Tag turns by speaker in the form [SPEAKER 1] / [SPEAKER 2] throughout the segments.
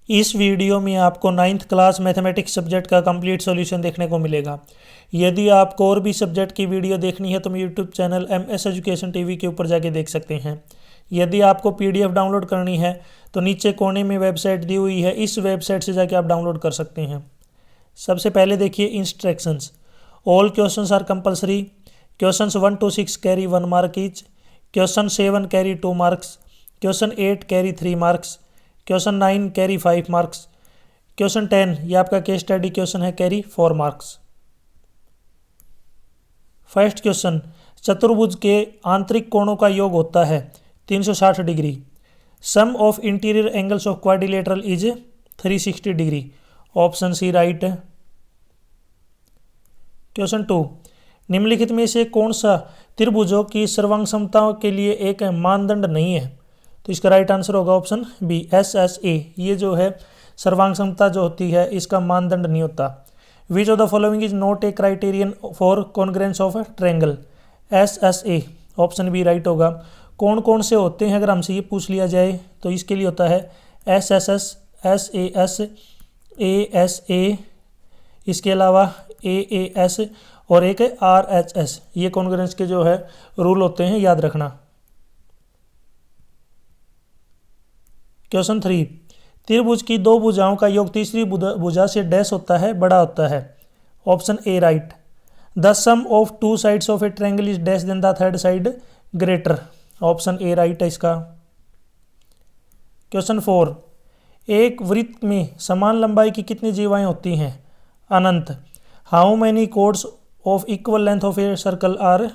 [SPEAKER 1] इस वीडियो में आपको 9th क्लास मैथमेटिक्स सब्जेक्ट का कंप्लीट सॉल्यूशन देखने को मिलेगा। यदि आपको और भी सब्जेक्ट की वीडियो देखनी है तो मैं YouTube channel MS education TV के ऊपर जाके देख सकते हैं। यदि आपको PDF डाउनलोड करनी है तो नीचे कोने में वेबसाइट दी हुई है, इस वेबसाइट से जाके आप डाउनलोड कर सकते हैं। सबसे पहले देखिए instructions. All questions are compulsory. Questions 1 to 6 carry 1 mark each. Question 7 carry 2 marks. Question 8 carry 3 marks. Question 9 carry 5 marks. Question 10 ये आपका केस स्टडी क्वेश्चन है, कैरी 4 मार्क्स। फर्स्ट क्वेश्चन, चतुर्भुज के आंतरिक कोणों का योग होता है 360 degree. Sum of interior angles of quadrilateral is 360 degree. Option C right है। क्वेश्चन 2, निम्नलिखित में से कौन सा त्रिभुजों की सर्वांग समता के लिए एक मानदंड नहीं है? तो इसका राइट आंसर होगा ऑप्शन बी, SSA। ये जो है सर्वांग समता जो होती है इसका मानदंड नहीं होता। Which of the following is not a criterion for congruence of triangle? SSA। Option B right होगा। कौन कौन से होते हैं अगर हमसे ये पूछ लिया जाए तो इसके लिए होता है SSS, SAS, ASA, इसके अलावा AAS और एक है RHS। ये कॉन्ग्रेंस के जो है रूल होते हैं, याद रखना। क्वेश्चन 3, त्रिभुज की दो भुजाओं का योग तीसरी भुजा से डैश होता है, बड़ा होता है। Option A right. The sum of two sides of a triangle is dash than the third side greater. Option A right है इसका। क्वेश्चन 4, एक वृत्त में समान लंबाई की कितनी जीवाएं होती हैं? अनंत। How many chords of equal length of a circle are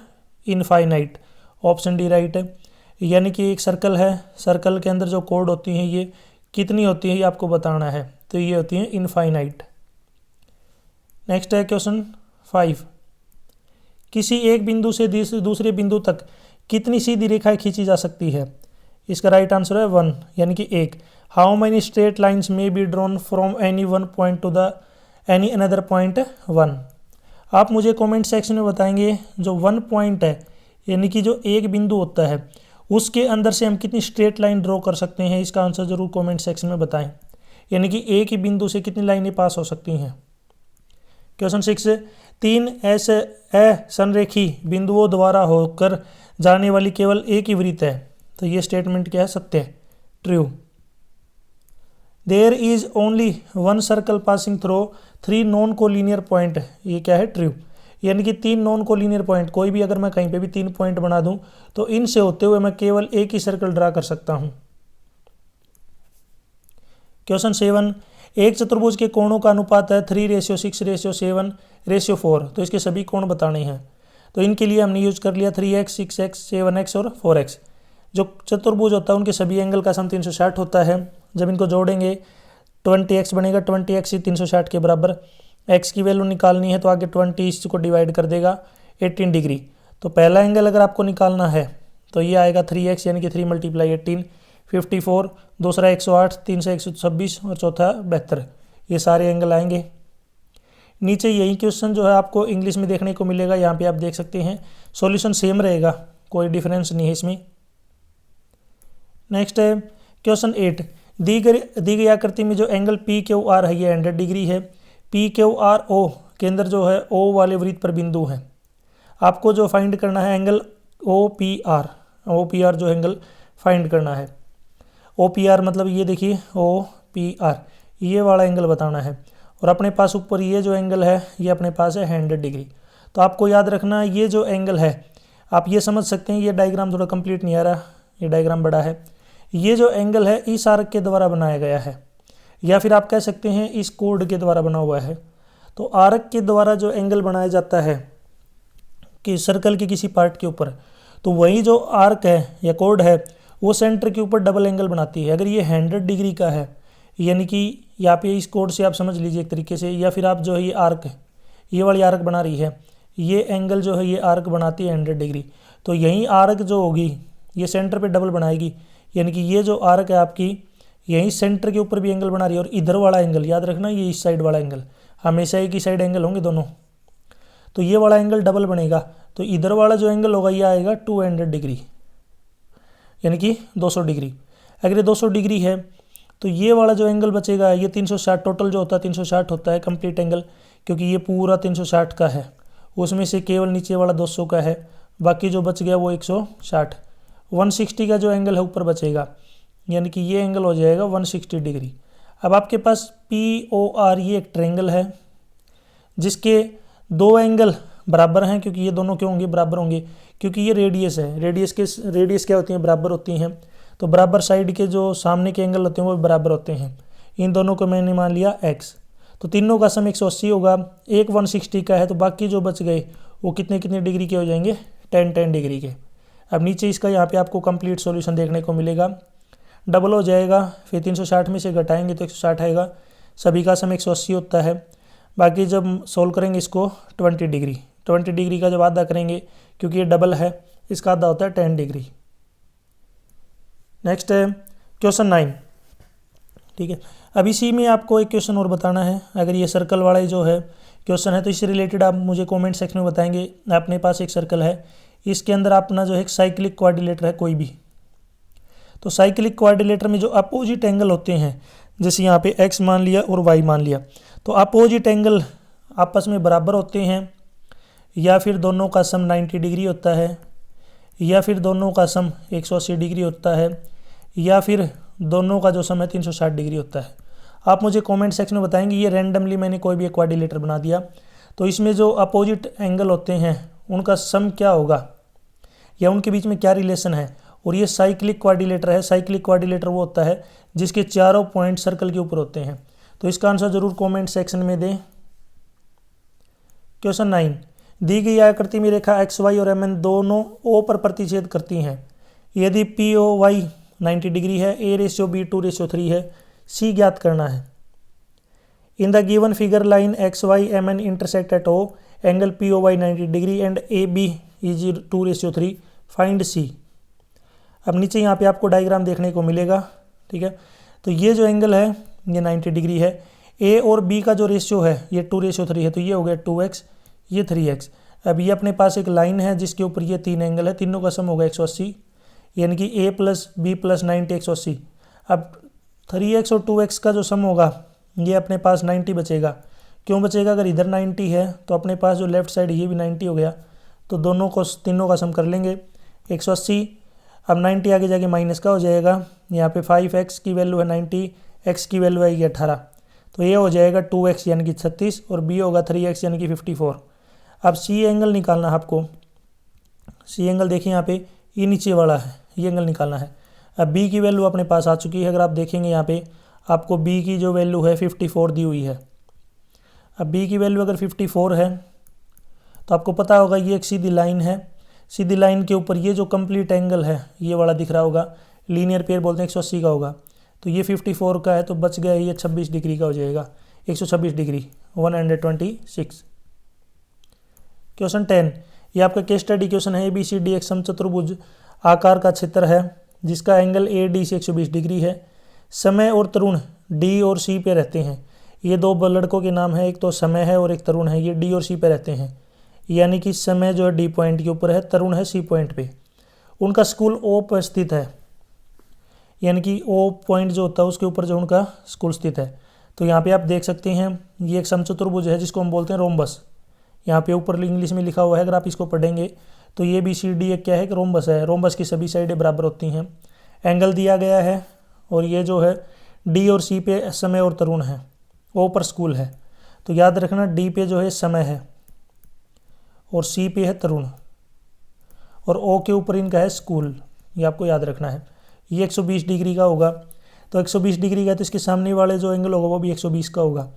[SPEAKER 1] infinite. Option D right है। यानी कि एक सर्कल है, सर्कल के अंदर जो कोड होती हैं ये कितनी होती है ये आपको बताना है, तो ये होती है इनफाइनाइट। नेक्स्ट है क्वेश्चन 5, किसी एक बिंदु से दूसरे बिंदु तक कितनी सीधी रेखाएं खींची जा सकती है? इसका राइट आंसर है 1, यानी कि एक। How many straight lines may be drawn from any one point two the any another point 1। आप मुझे कमेंट सेक्शन में बताएंगे जो 1 पॉइंट है यानी कि जो एक बिंदु होता है उसके अंदर से हम कितनी स्ट्रेट लाइन ड्रॉ कर सकते हैं। इसका आंसर जरूर कमेंट सेक्शन में बताएं, यानी कि एक ही बिंदु से कितनी लाइनें पास हो सकती हैं। क्वेश्चन 6, 3 ऐसे असंरेखी बिंदुओं द्वारा होकर जाने वाली केवल एक ही वृत्त है, तो ये स्टेटमेंट क्या है? सत्य है, true. There is only one circle passing through 3 non collinear point, ये क्या है? ट्रू। यानी कि 3 नॉन कोलिनियर पॉइंट, कोई भी अगर मैं कहीं पे भी 3 पॉइंट बना दूं तो इनसे होते हुए मैं केवल एक ही सर्कल ड्रा कर सकता हूं। क्वेश्चन 7, एक चतुर्भुज के कोणों का अनुपात है 3:6:7:4, तो इसके सभी कोण बताने हैं। तो इनके लिए हमने यूज कर लिया 3x, 6x, 7x और 4x। जो चतुर्भुज होता है उनके सभी एंगल का सम 360 होता है। जब इनको जोड़ेंगे 20x बनेगा, 20x ही 360 के बराबर। x की वैल्यू निकालनी है तो आगे 20 इसको डिवाइड कर देगा 18 डिग्री। तो पहला एंगल अगर आपको निकालना है तो ये आएगा 3x, यानी कि 3 × 18 54, दूसरा 108, तीसरा 126 और चौथा 72। ये सारे एंगल आएंगे। नीचे यही क्वेश्चन जो है आपको इंग्लिश में देखने को मिलेगा, यहाँ पे आप देख सकते हैं सॉल्यूशन सेम रहेगा, कोई डिफरेंस नहीं है इसमें। नेक्स्ट है क्वेश्चन 8, दी गई आकृति में जो एंगल PQR है ये 100 डिग्री है। PQRO के अंदर जो है O वाले वृत्त पर बिंदु है। आपको जो फाइंड करना है एंगल OPR जो एंगल फाइंड करना है। OPR मतलब ये देखिए OPR, ये वाला एंगल बताना है। और अपने पास ऊपर ये जो एंगल है ये अपने पास है 100 डिग्री। तो आपको याद रखना ये जो एंगल है, आप ये समझ सकते हैं, ये डायग्राम थोड़ा कंप्लीट नहीं आ रहा, ये डायग्राम बड़ा है। ये जो एंगल है इस आर्क के द्वारा बनाया गया है, या फिर आप कह सकते हैं इस कोड के द्वारा बना हुआ है। तो आर्क के द्वारा जो एंगल बनाया जाता है कि सर्कल के किसी पार्ट के ऊपर, तो वही जो आर्क है या कोड है वो सेंटर के ऊपर डबल एंगल बनाती है। अगर ये 100 डिग्री का है, यानी कि यहाँ पे इस कोड से आप समझ लीजिए एक तरीके से, या फिर आप जो है ये आर्क, ये वाली आर्क बना रही है, ये एंगल जो है ये आर्क बनाती है 100 डिग्री। तो यही आर्क जो होगी ये सेंटर पे डबल बनाएगी, यानी कि ये जो आर्क है आपकी यही सेंटर के ऊपर भी एंगल बना रही है। और इधर वाला एंगल याद रखना, ये इस साइड वाला एंगल, हमेशा एक ही साइड एंगल होंगे दोनों, तो ये वाला एंगल डबल बनेगा। तो इधर वाला जो एंगल होगा ये आएगा 200 डिग्री, यानी कि 200 डिग्री। अगर ये 200 डिग्री है तो ये वाला जो एंगल बचेगा ये 360, टोटल जो होता है 360 होता है कंप्लीट एंगल, क्योंकि ये पूरा 360 का है, उसमें से केवल नीचे वाला 200 का है, बाकी जो बच गया वो 160। 160 का जो एंगल है ऊपर बचेगा, यानी कि ये एंगल हो जाएगा 160 डिग्री। अब आपके पास POR ये एक ट्रायंगल है जिसके दो एंगल बराबर हैं, क्योंकि ये दोनों क्यों होंगे बराबर होंगे, क्योंकि ये रेडियस है, रेडियस क्या होती हैं बराबर होती हैं, तो बराबर साइड के जो सामने के एंगल होते हैं वो बराबर होते हैं। इन दोनों को मैंने मान लिया x, तो तीनों का सम 180 होगा, एक 160 का है, तो बाकी जो बच गए वो कितने कितने डिग्री के हो जाएंगे, 10 डिग्री के। अब नीचे इसका यहाँ पे आपको कंप्लीट सॉल्यूशन देखने को मिलेगा, डबल हो जाएगा, फिर 360 में से घटाएंगे तो 160 आएगा, सभी का सम 180 होता है। बाकी जब सोल्व करेंगे इसको 20 डिग्री का जब आधा करेंगे, क्योंकि ये डबल है, इसका आधा होता है 10 डिग्री। नेक्स्ट है क्वेश्चन 9। ठीक है, अब इसी में आपको एक क्वेश्चन और बताना है। अगर ये सर्कल वाला जो है क्वेश्चन है तो इससे रिलेटेड आप मुझे कमेंट सेक्शन में बताएंगे। अपने पास एक सर्कल है, इसके अंदर अपना जो है साइक्लिक क्वाड्रिलेटर है कोई भी, तो साइक्लिक क्वाड्रिलेटर में जो अपोजिट एंगल होते हैं, जैसे यहाँ पे x मान लिया और y मान लिया, तो अपोजिट एंगल आपस में बराबर होते हैं, या फिर दोनों का सम 90 डिग्री होता है, या फिर दोनों का सम 180 डिग्री होता है, या फिर दोनों का जो सम है 360 डिग्री होता है। आप मुझे कमेंट सेक्शन में बताएंगे। ये रैंडमली मैंने कोई भी एक क्वाड्रिलेटर बना दिया, तो इसमें जो अपोजिट एंगल होते हैं उनका सम क्या होगा, या उनके बीच में क्या रिलेशन है। और ये साइक्लिक क्वाड्रिलेटर है। साइक्लिक क्वाड्रिलेटर वो होता है जिसके चारों पॉइंट सर्कल के ऊपर होते हैं। तो इसका आंसर जरूर कमेंट सेक्शन में दें। क्वेश्चन 9, दी गई आकृति में रेखा XY और MN दोनों O पर प्रतिच्छेद करती हैं। यदि POY 90 डिग्री है, A/B 2/3 है, C ज्ञात करना है। In the given figure line XY MN intersect at O, angle POY 90 degree and AB is 2/3, find C। अब नीचे यहाँ पे आपको डायग्राम देखने को मिलेगा। ठीक है, तो ये जो एंगल है ये 90 डिग्री है, A और B का जो रेशियो है ये 2/3 है, तो ये हो गया 2x, ये 3x। अब ये अपने पास एक लाइन है जिसके ऊपर ये तीन एंगल है, तीनों का सम होगा 180, यानी कि A + B + 90 180। अब 3x और 2x का जो सम होगा ये अपने पास 90 बचेगा। क्यों बचेगा, अगर इधर 90 है तो अपने पास जो लेफ्ट साइड ये भी 90 हो गया, तो दोनों को तीनों का सम कर लेंगे 180। अब 90 आगे जाके माइनस का हो जाएगा, यहाँ पे 5x की वैल्यू है 90, x की वैल्यू आएगी 18, तो ये हो जाएगा 2x यानी कि 36, और b होगा 3x यानी कि 54। अब C एंगल निकालना है आपको। C एंगल देखिए यहाँ पे ये नीचे वाला है, ये एंगल निकालना है। अब b की वैल्यू अपने पास आ चुकी है। अगर आप देखेंगे यहाँ पे आपको b की जो वैल्यू है 54 दी हुई है। अब b की वैल्यू अगर 54 है तो आपको पता होगा ये एक सीधी लाइन है, सीधी लाइन के ऊपर ये जो कंप्लीट एंगल है ये वाला दिख रहा होगा, लीनियर पेयर बोलते हैं 180 का होगा, तो ये 54 का है, तो बच गया ये 26 डिग्री का हो जाएगा, 126 डिग्री 126। क्वेश्चन 10, ये आपका केस स्टडी क्वेश्चन है। ABCD एक समचतुर्भुज आकार का क्षेत्र है जिसका एंगल AD से 120 डिग्री है। समय और तरुण D और C पे रहते हैं। ये दो लड़कों के नाम है, एक तो समय है और एक तरुण है। ये D और C पे रहते हैं, यानी कि समय जो है D पॉइंट के ऊपर है, तरुण है C पॉइंट पे। उनका स्कूल O पर स्थित है, यानी कि O पॉइंट जो होता है उसके ऊपर जो उनका स्कूल स्थित है। तो यहाँ पे आप देख सकते हैं ये एक समचतुर्भुज है जिसको हम बोलते हैं रोम्बस। यहाँ पे ऊपर इंग्लिश में लिखा हुआ है, अगर आप इसको पढ़ेंगे तो ये ABCD एक क्या है, एक रोम्बस है। रोम्बस की सभी साइडें बराबर होती हैं। एंगल दिया गया है, और ये जो है D और C पे समय और तरुण है, O पर स्कूल है। तो याद रखना D पे जो है समय है और C पे है तरुण, और O के ऊपर इनका है स्कूल, ये आपको याद रखना है। ये 120 डिग्री का होगा, तो 120 डिग्री का तो इसके सामने वाले जो एंगल होगा वो भी 120 का होगा,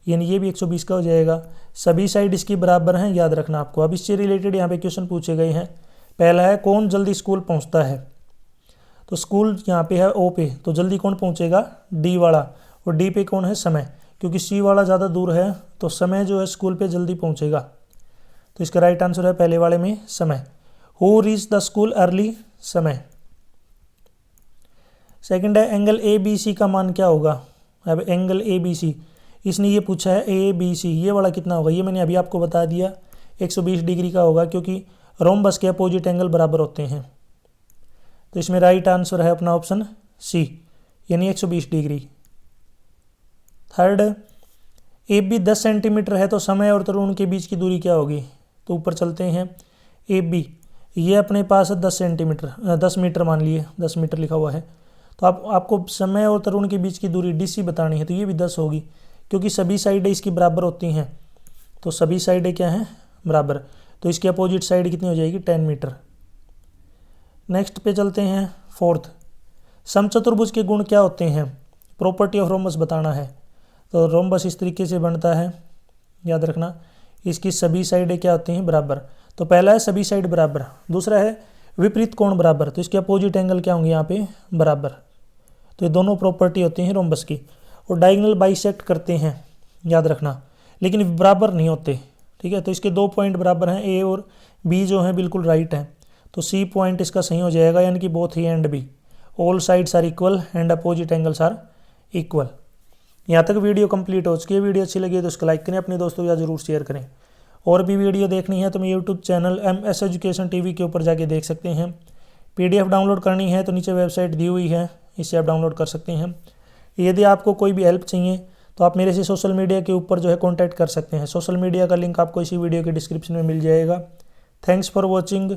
[SPEAKER 1] यानी ये भी 120 का हो जाएगा। सभी साइड इसकी बराबर हैं, याद रखना आपको। अब इससे रिलेटेड यहाँ पे क्वेश्चन पूछे गए हैं। पहला है कौन जल्दी स्कूल पहुँचता है, तो स्कूल यहाँ पे है O पे, तो जल्दी कौन पहुँचेगा, D वाला, और D पे कौन है, समय, क्योंकि C वाला ज़्यादा दूर है, तो समय जो है स्कूल पे जल्दी पहुँचेगा। तो इसका राइट आंसर है पहले वाले में समय। Who reach the school early, समय। सेकंड है एंगल ABC का मान क्या होगा। अब एंगल ABC इसने ये पूछा है ABC, ये वाला कितना होगा, ये मैंने अभी आपको बता दिया 120 डिग्री का होगा, क्योंकि रोम्बस के अपोजिट एंगल बराबर होते हैं। तो इसमें राइट आंसर है अपना ऑप्शन C, यानी 120 degree. Third, A B 10 centimetre है तो समय और तरुण के बीच की दूरी क्या होगी? तो ऊपर चलते हैं। ए बी ये अपने पास 10 सेंटीमीटर 10 मीटर मान लिए, 10 मीटर लिखा हुआ है। तो आपको समय और तरुण के बीच की दूरी डी सी बतानी है, तो ये भी 10 होगी क्योंकि सभी साइडें इसकी बराबर होती हैं। तो सभी साइडें क्या हैं? बराबर। तो इसकी अपोजिट साइड कितनी हो जाएगी? 10 मीटर। नेक्स्ट पे चलते हैं। फोर्थ, समचतुर्भुज के गुण क्या होते हैं? प्रॉपर्टी ऑफ रोम्बस बताना है। तो रोम्बस इस तरीके से बनता है, याद रखना। इसकी सभी साइडें क्या होती हैं? बराबर। तो पहला है सभी साइड बराबर, दूसरा है विपरीत कोण बराबर, तो इसके अपोजिट एंगल क्या होंगे यहाँ पे? बराबर। तो ये दोनों प्रॉपर्टी होती हैं रोम्बस की। और डायगोनल बाइसेक्ट करते हैं, याद रखना, लेकिन बराबर नहीं होते, ठीक है। तो इसके 2 पॉइंट बराबर हैं, ए और बी जो है बिल्कुल राइट है, तो सी पॉइंट इसका सही हो जाएगा, यानी कि both A and B, all sides are equal and opposite angles are equal. यहाँ तक वीडियो कंप्लीट हो चुकी है। वीडियो अच्छी लगी तो इसको लाइक करें, अपने दोस्तों या जरूर शेयर करें। और भी वीडियो देखनी है तो मैं YouTube channel MS education TV के ऊपर जाके देख सकते हैं। PDF डाउनलोड करनी है तो नीचे वेबसाइट दी हुई है, इससे आप डाउनलोड कर सकते हैं। यदि आपको कोई भी हेल्प चाहिए तो आप मेरे से सोशल मीडिया के ऊपर जो है कॉन्टैक्ट कर सकते हैं। सोशल मीडिया का लिंक आपको इसी वीडियो के डिस्क्रिप्शन में मिल जाएगा। Thanks for watching.